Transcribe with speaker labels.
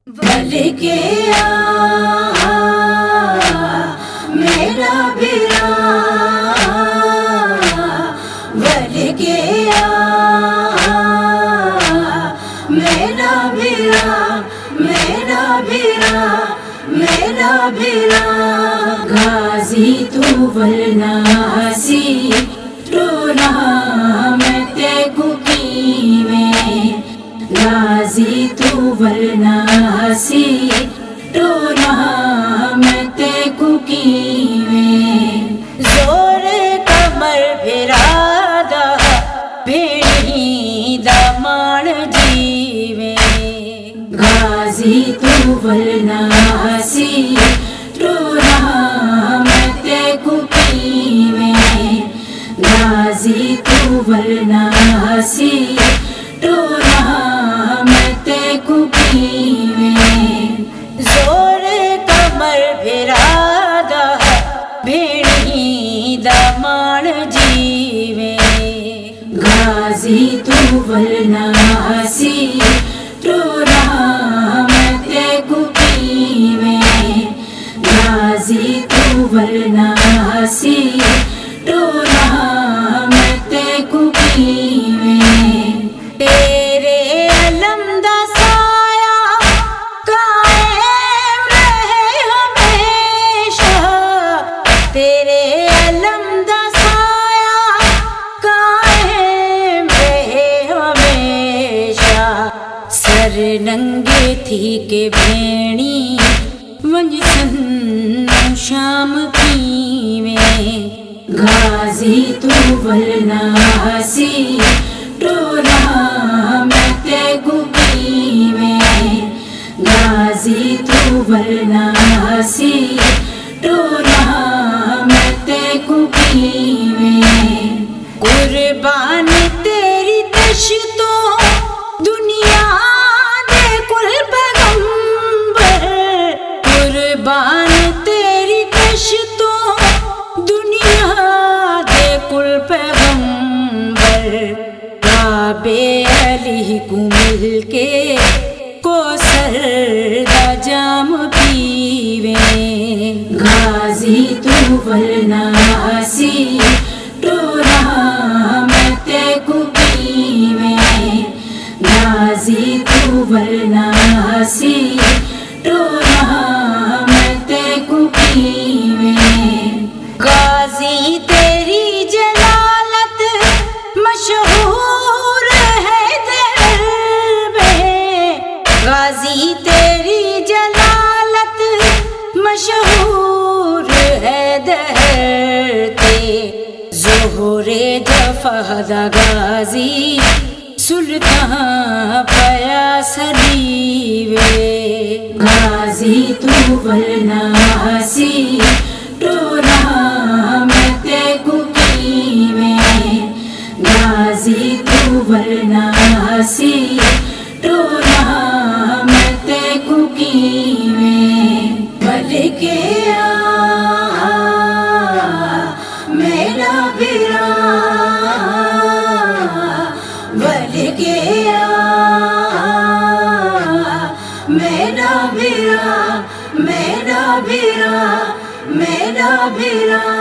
Speaker 1: بل کے میرا بھیرا بل کے میرا بھیرا میرا بھیرا میرا بھیرا غازی تو ورنہ ہسی رونا میں تے کو کیویں غازی تو ورنہ ہسی رونا میں تے کو کیویں زور کمر بھرا دا بھیڑی دا مان جیویں غازی تو ورنہ ہسی رونا میں تے کو کیویں غازی تو ورنہ ہسی رونا میں تے کو کیویں زور کمر بھرا دا بھیڑی دا مان جیویں غازی تو ورنہ ہسی رونا میں تے کو کیویں غازی تو ورنہ ہسی رونا میں تے کو کیویں تیرے علم دا سایہ قائم رہے ہمیشہ تیرے علم دا سایہ قائم رہے ہمیشہ سر ننگے تھی کہ بھیڑی ونج سن شام کیویں غازی تو ورنہ ہسی رونا میں تے کو کیویں غازی تو ورنہ ہسی رونا میں تے کو کیویں قربان تیری تشتوں دنیا دے کل پیغمبر قربان تیری تشتوں دنیا دے کل پیغمبر کعبے علی کو مل کے کوثر دا جام پیویں غازی تو ورنہ ہسی رونا میں تے کو کیویں غازی تو ورنہ ہسی رونا میں تے کو کیویں غازی تیری جلالت مشہور ہے دہر میں غازی تیری جلالت مشہور ہے دہر تے ظہور جفا دا غازی سلطان پیا سلیوے غازی تو ورنہ ہسی رونا میں تے کو کیویں غازی تو ورنہ ہسی رونا میں تے کو کیویں بل کے میرا بھیرا بل کے میرا بھیرا میرا بھیرا میرا بھیرا